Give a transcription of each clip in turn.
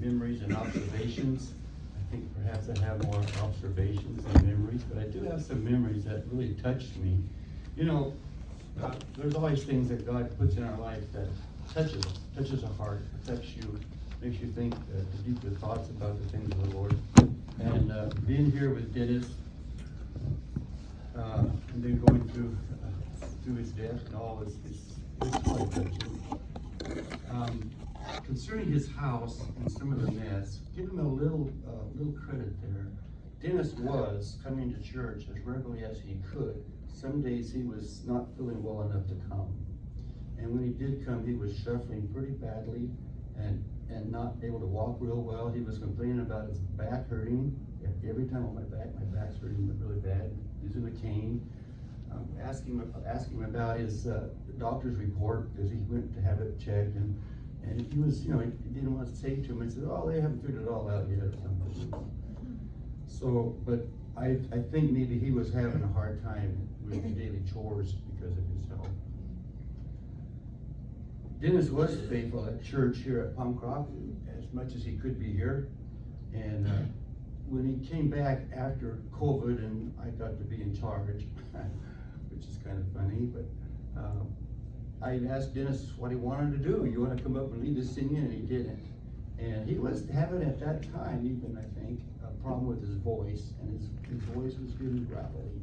memories and observations. I think perhaps I have more observations than memories, but I do have some memories that really touched me. You know, there's always things that God puts in our life that touches our heart, affects you, makes you think deeper thoughts about the things of the Lord. And being here with Dennis, and then going through his death and all, it's quite touching. Concerning his house and some of the mess, give him a little credit there. Dennis was coming to church as regularly as he could. Some days he was not feeling well enough to come. And when he did come, he was shuffling pretty badly and not able to walk real well. He was complaining about his back hurting. Every time on my back's hurting really bad. Using a cane. Asking him about his doctor's report because he went to have it checked, and he was, he didn't want to say to him. He said, "Oh, they haven't figured it all out yet," or something. So, but I think maybe he was having a hard time with the daily chores because of his health. Dennis was faithful at church here at Palmcroft as much as he could be here, and when he came back after COVID and I got to be in charge, which is kind of funny, but I asked Dennis what he wanted to do. You want to come up and lead us singing? And he didn't. And he was having at that time, even I think, a problem with his voice, and his voice was getting gravelly.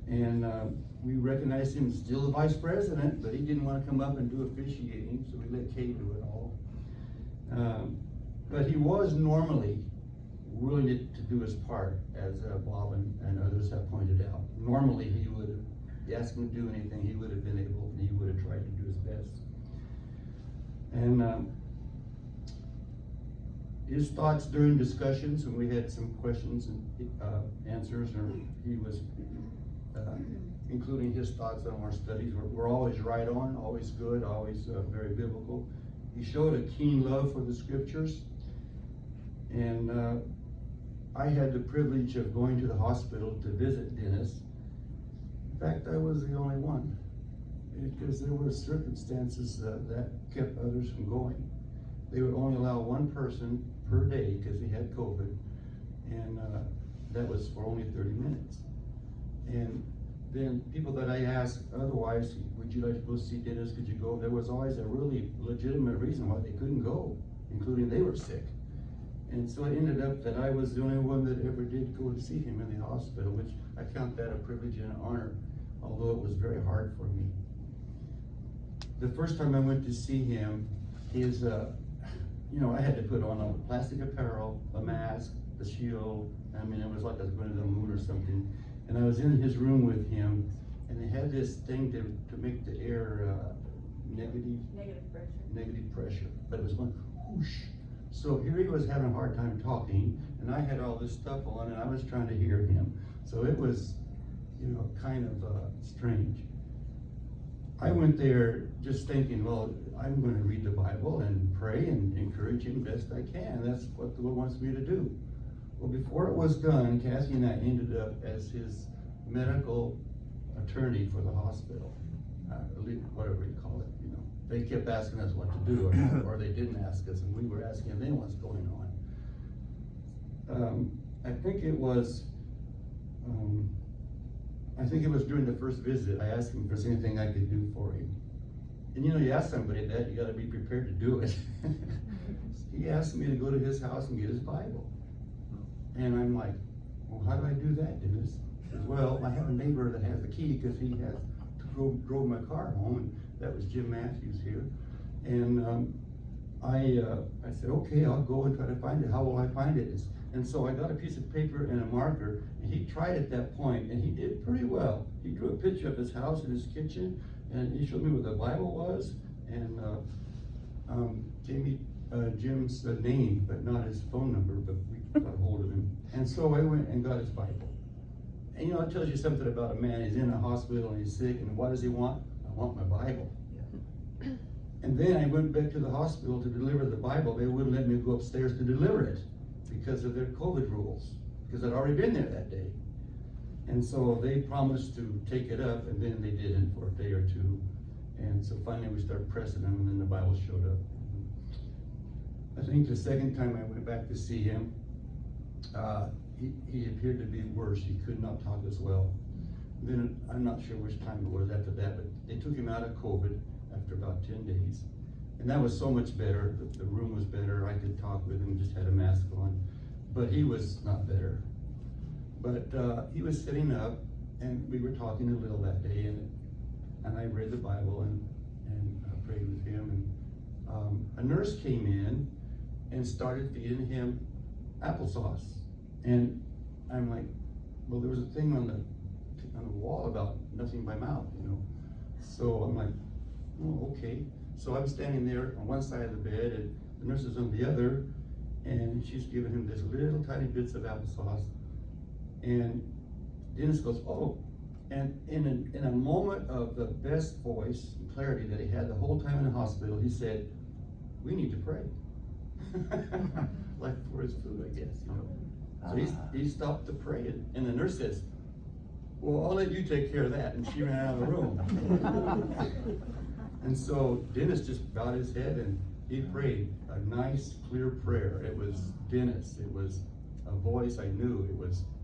And we recognized him still the vice president, but he didn't want to come up and do officiating, so we let Kay do it all. But he was normally willing to do his part, as Bob and others have pointed out. Normally he would have, you asked him to do anything, he would have been able, and he would have tried to do his best. And his thoughts during discussions, when we had some questions and answers, or he was including his thoughts on our studies, were always right on, always good, always very biblical. He showed a keen love for the scriptures. And I had the privilege of going to the hospital to visit Dennis. In fact, I was the only one, because there were circumstances that kept others from going. They would only allow one person per day because he had COVID, and that was for only 30 minutes. And then people that I asked otherwise, would you like to go see Dennis, could you go? There was always a really legitimate reason why they couldn't go, including they were sick. And so it ended up that I was the only one that ever did go to see him in the hospital, which I count that a privilege and an honor, although it was very hard for me. The first time I went to see him, his, I had to put on a plastic apparel, a mask, the shield. I mean, it was like I was going to the moon or something. And I was in his room with him, and they had this thing to make the air negative pressure, but it was going whoosh. So here he was having a hard time talking, and I had all this stuff on, and I was trying to hear him. So it was, kind of strange. I went there just thinking, well, I'm going to read the Bible and pray and encourage him best I can. That's what the Lord wants me to do. Well, before it was done, Cassie and I ended up as his medical attorney for the hospital, whatever you call it, They kept asking us what to do, or they didn't ask us, and we were asking them what's going on. I think it was during the first visit, I asked him if there's anything I could do for him. And you ask somebody that, you gotta be prepared to do it. He asked me to go to his house and get his Bible. And I'm like, well, how do I do that, Dennis? He says, well, I have a neighbor that has the key because he has drove my car home, and that was Jim Matthews here. And I said, okay, I'll go and try to find it. How will I find it? And so I got a piece of paper and a marker, and he tried at that point, and he did pretty well. He drew a picture of his house and his kitchen, and he showed me what the Bible was, and gave me Jim's name, but not his phone number, but we got a hold of him. And so I went and got his Bible. And it tells you something about a man. He's in a hospital and he's sick, and what does he want? I want my Bible. Yeah. And then I went back to the hospital to deliver the Bible. They wouldn't let me go upstairs to deliver it because of their COVID rules, because I'd already been there that day. And so they promised to take it up, and then they didn't for a day or two. And so finally we started pressing them, and then the Bible showed up. I think the second time I went back to see him, he appeared to be worse. He could not talk as well. Then I'm not sure which time it was after that, but they took him out of COVID after about 10 days. And that was so much better. The room was better. I could talk with him, just had a mask on. But he was not better. But he was sitting up, and we were talking a little that day, and I read the Bible and prayed with him. And a nurse came in and started feeding him applesauce. And I'm like, well, there was a thing on the wall about nothing by mouth, you know. So I'm like, oh, okay. So I'm standing there on one side of the bed, and the nurse is on the other, and she's giving him this little tiny bits of applesauce. And Dennis goes, oh, and in a moment of the best voice and clarity that he had the whole time in the hospital, he said, we need to pray. Like for his food, I guess, you know. So he stopped to pray, and the nurse says, well, I'll let you take care of that. And she ran out of the room. And so Dennis just bowed his head and he prayed a nice, clear prayer. It was Dennis. It was a voice I knew.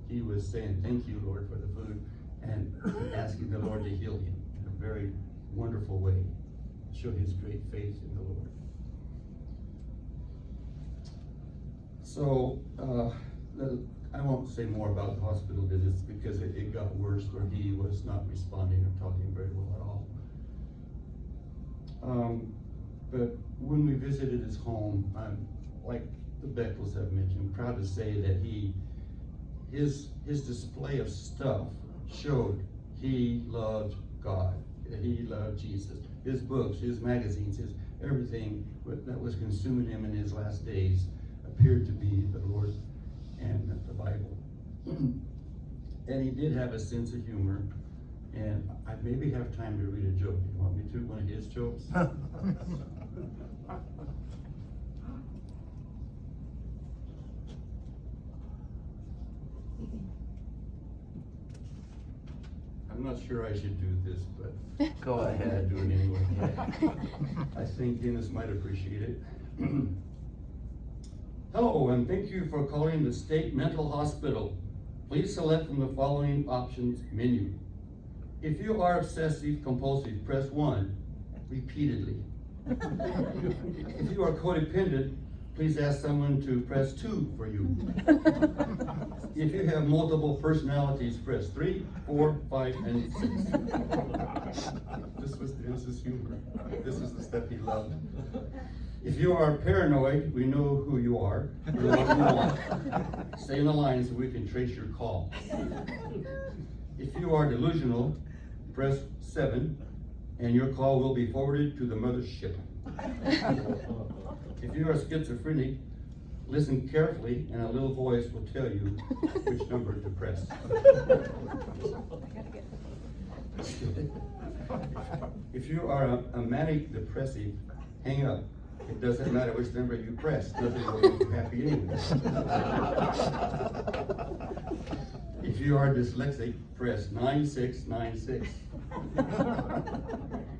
He was saying, thank you, Lord, for the food, and asking the Lord to heal him in a very wonderful way. Show his great faith in the Lord. So, I won't say more about the hospital visits because it got worse where he was not responding or talking very well at all. But when we visited his home, like the Bechtels have mentioned, I'm proud to say that his display of stuff showed he loved God, that he loved Jesus. His books, his magazines, his everything that was consuming him in his last days appeared to be the Lord and the Bible. And he did have a sense of humor, and I maybe have time to read a joke. You want me to? One of his jokes? I'm not sure I should do this, but go ahead. I do it anyway. I think Dennis might appreciate it. Hello, and thank you for calling the State Mental Hospital. Please select from the following options menu. If you are obsessive compulsive, press 1 repeatedly. If you are codependent, please ask someone to press 2 for you. If you have multiple personalities, press 3, 4, 5, and 6. This was Dennis's humor. This is the stuff he loved. If you are paranoid, we know who you are. We know what you want. Stay in the line so we can trace your call. If you are delusional, press 7, and your call will be forwarded to the mothership. If you are schizophrenic, listen carefully, and a little voice will tell you which number to press. If you are a manic depressive, hang up. It doesn't matter which number you press. Nothing will make you happy anyway. If you are dyslexic, press 9696.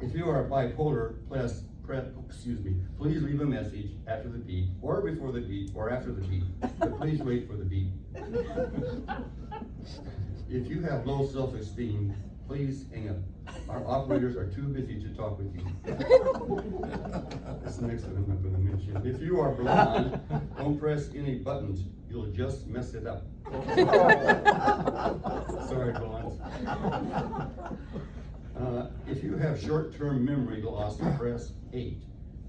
If you are bipolar, please leave a message after the beep, or before the beep, or after the beep. But please wait for the beep. If you have low self-esteem, please hang up. Our operators are too busy to talk with you. That's the next one I'm not going to mention. If you are blonde, don't press any buttons. You'll just mess it up. Sorry, blondes. If you have short-term memory loss, press 8.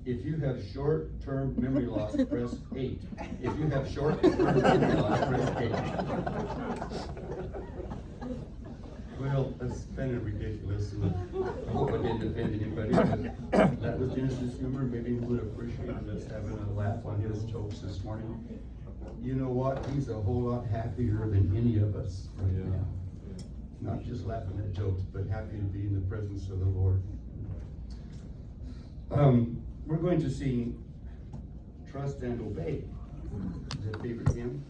If you have short-term memory loss, press 8. If you have short-term memory loss, press 8. Well, that's kind of ridiculous, and I hope I didn't offend anybody, but that was Dennis's humor. Maybe he would appreciate us having a laugh on his jokes this morning. You know what? He's a whole lot happier than any of us right now. Not just laughing at jokes, but happy to be in the presence of the Lord. We're going to sing Trust and Obey. Is that a favorite hymn?